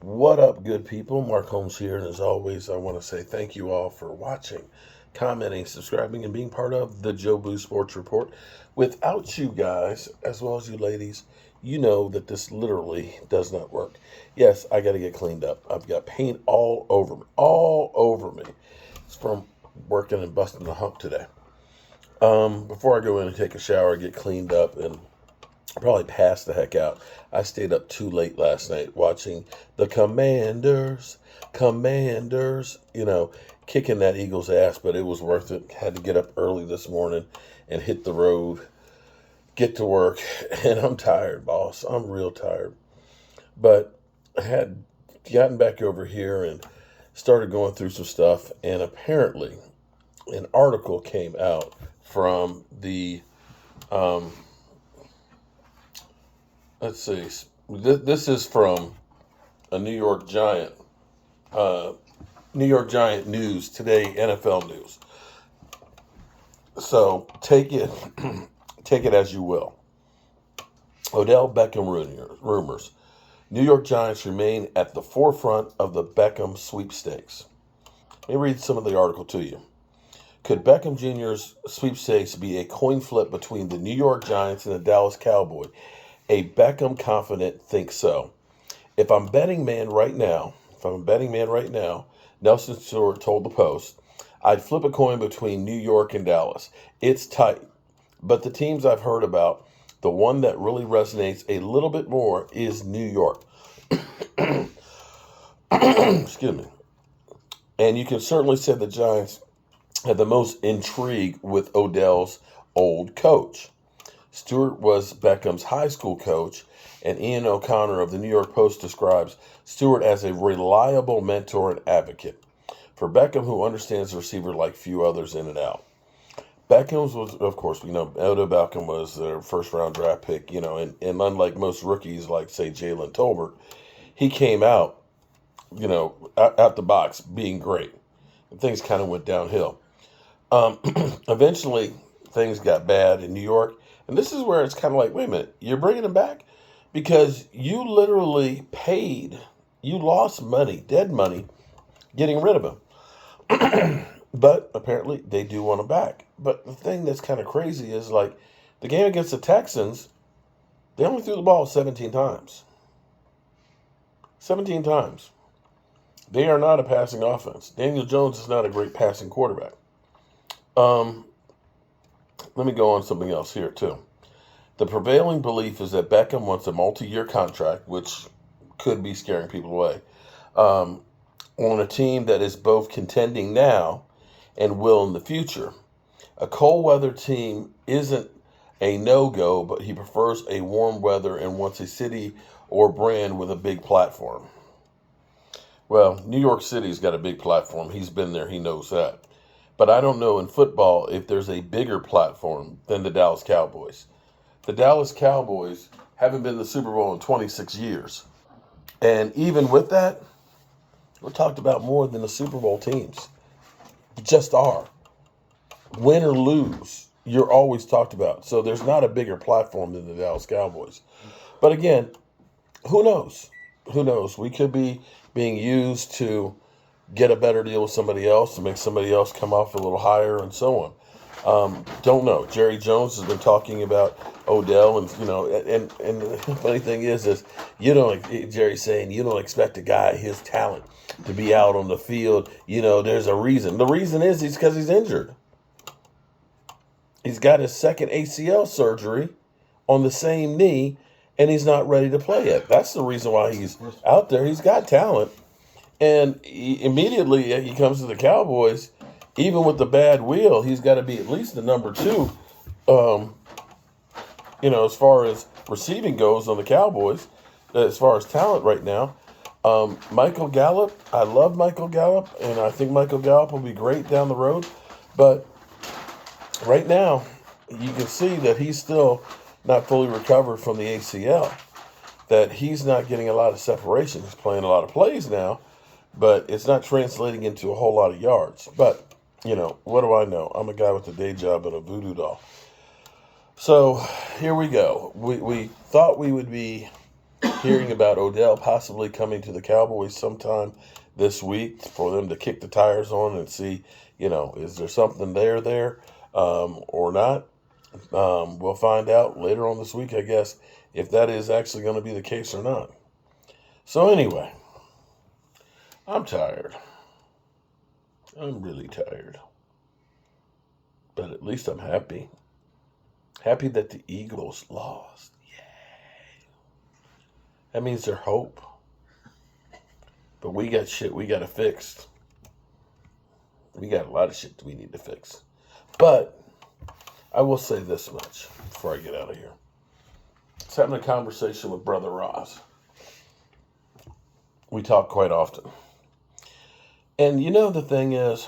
What up, good people? Mark Holmes here, and as always, I want to say thank you all for watching, commenting, subscribing, and being part of the Joe Blue Sports Report. Without you guys, as well as you ladies, you know that this literally does not work. Yes, I got to get cleaned up. I've got paint all over me, all over me. It's from working and busting the hump today. Before I go in and take a shower, get cleaned up, and probably passed the heck out. I stayed up too late last night watching the Commanders, kicking that Eagles ass, but it was worth it. Had to get up early this morning and hit the road, get to work, and I'm tired, boss. I'm real tired. But I had gotten back over here and started going through some stuff, and apparently an article came out from the um, let's see. This is from a uh, New York Giant news today, NFL news. So take it, take it as you will. Odell Beckham rumors. New York Giants remain at the forefront of the Beckham sweepstakes. Let me read some of the article to you. Could Beckham Jr.'s sweepstakes be a coin flip between the New York Giants and the Dallas Cowboys? A Beckham confident thinks so. If I'm a betting man right now, Nelson Stewart told the Post, I'd flip a coin between New York and Dallas. It's tight. But the teams I've heard about, the one that really resonates a little bit more is New York. Excuse me. And you can certainly say the Giants had the most intrigue with Odell's old coach. Stewart was Beckham's high school coach, and Ian O'Connor of the New York Post describes Stewart as a reliable mentor and advocate for Beckham, who understands the receiver like few others in and out. Beckham's was, of course, Odell Beckham was their first round draft pick, and unlike most rookies like, say, Jalen Tolbert, he came out, out the box being great. And things kind of went downhill. Eventually, things got bad in New York. And this is where it's kind of like, wait a minute, you're bringing him back? Because you literally you lost money, dead money, getting rid of him. But apparently they do want him back. But the thing that's kind of crazy is like the game against the Texans, they only threw the ball 17 times. 17 times. They are not a passing offense. Daniel Jones is not a great passing quarterback. Let me go on something else here, too. The prevailing belief is that Beckham wants a multi-year contract, which could be scaring people away, on a team that is both contending now and will in the future. A cold weather team isn't a no-go, but he prefers a warm weather and wants a city or brand with a big platform. Well, New York City's got a big platform. He's been there. He knows that. But I don't know in football if there's a bigger platform than the Dallas Cowboys. The Dallas Cowboys haven't been to the Super Bowl in 26 years. And even with that, we're talked about more than the Super Bowl teams. You just are. Win or lose, you're always talked about. So there's not a bigger platform than the Dallas Cowboys. But again, who knows? Who knows? We could be being used to get a better deal with somebody else, to make somebody else come off a little higher, and so on. Don't know. Jerry Jones has been talking about Odell, and the funny thing is Jerry's saying you don't expect a guy his talent to be out on the field. There's a reason. The reason is he's because he's injured. He's got his second ACL surgery on the same knee, and he's not ready to play yet. That's the reason why he's out there. He's got talent. And immediately he comes to the Cowboys, even with the bad wheel, he's got to be at least the number two, as far as receiving goes on the Cowboys, as far as talent right now. Michael Gallup, I love Michael Gallup, and I think Michael Gallup will be great down the road. But right now, you can see that he's still not fully recovered from the ACL, that he's not getting a lot of separation. He's playing a lot of plays now, but it's not translating into a whole lot of yards. But, what do I know? I'm a guy with a day job and a voodoo doll. So here we go. We thought we would be hearing about Odell possibly coming to the Cowboys sometime this week for them to kick the tires on and see, is there something there or not? We'll find out later on this week, I guess, if that is actually going to be the case or not. So anyway, I'm tired. I'm really tired. But at least I'm happy. Happy that the Eagles lost. Yay. That means there's hope. But we got shit we got to fix. We got a lot of shit that we need to fix. But I will say this much before I get out of here. I was having a conversation with Brother Ross. We talk quite often. And the thing is,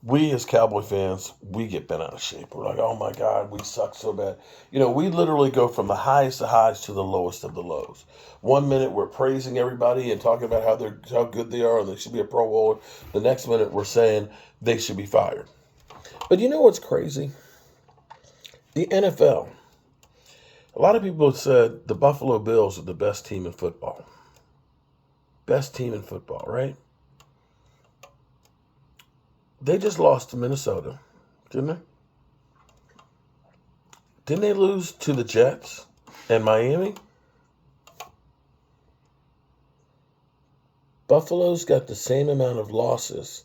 we as Cowboy fans, we get bent out of shape. We're like, oh my God, we suck so bad. We literally go from the highest of highs to the lowest of the lows. 1 minute we're praising everybody and talking about how good they are and they should be a Pro Bowler. The next minute we're saying they should be fired. But you know what's crazy? The NFL. A lot of people have said the Buffalo Bills are the best team in football. Best team in football, right? They just lost to Minnesota, didn't they? Didn't they lose to the Jets and Miami? Buffalo's got the same amount of losses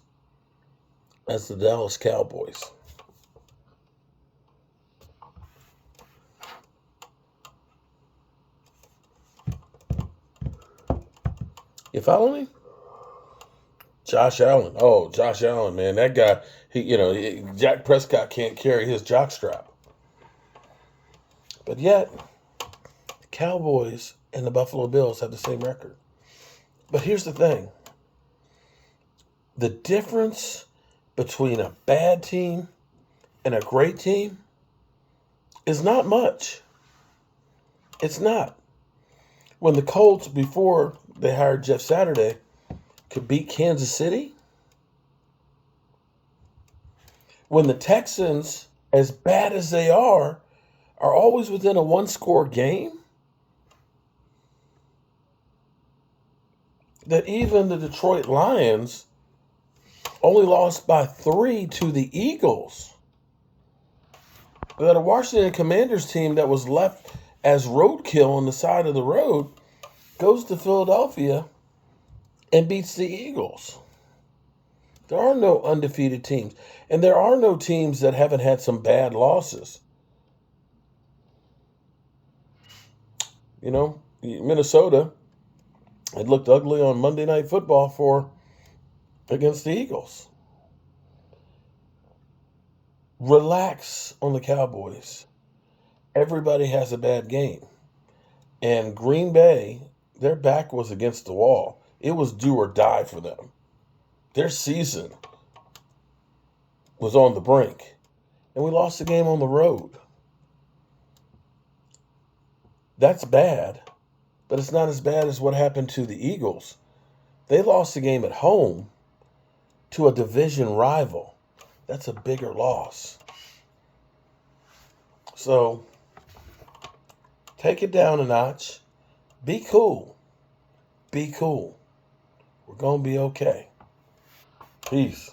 as the Dallas Cowboys. You follow me? Josh Allen. Oh, Josh Allen, man. That guy, Dak Prescott can't carry his jockstrap. But yet, the Cowboys and the Buffalo Bills have the same record. But here's the thing. The difference between a bad team and a great team is not much. It's not. When the Colts, before they hired Jeff Saturday, could beat Kansas City. When the Texans, as bad as they are always within a one-score game. That even the Detroit Lions only lost by 3 to the Eagles. That a Washington Commanders team that was left as roadkill on the side of the road goes to Philadelphia and beats the Eagles. There are no undefeated teams. And there are no teams that haven't had some bad losses. Minnesota, it looked ugly on Monday Night Football against the Eagles. Relax on the Cowboys. Everybody has a bad game. And Green Bay, their back was against the wall. It was do or die for them. Their season was on the brink. And we lost the game on the road. That's bad. But it's not as bad as what happened to the Eagles. They lost the game at home to a division rival. That's a bigger loss. So, take it down a notch. Be cool. Be cool. We're going to be okay. Peace.